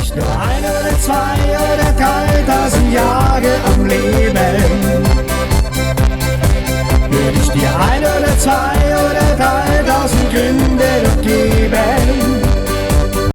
nicht nur ein oder zwei oder 3000 Jahre am Leben. Würde ich dir ein oder zwei oder 3000 Gründe noch geben.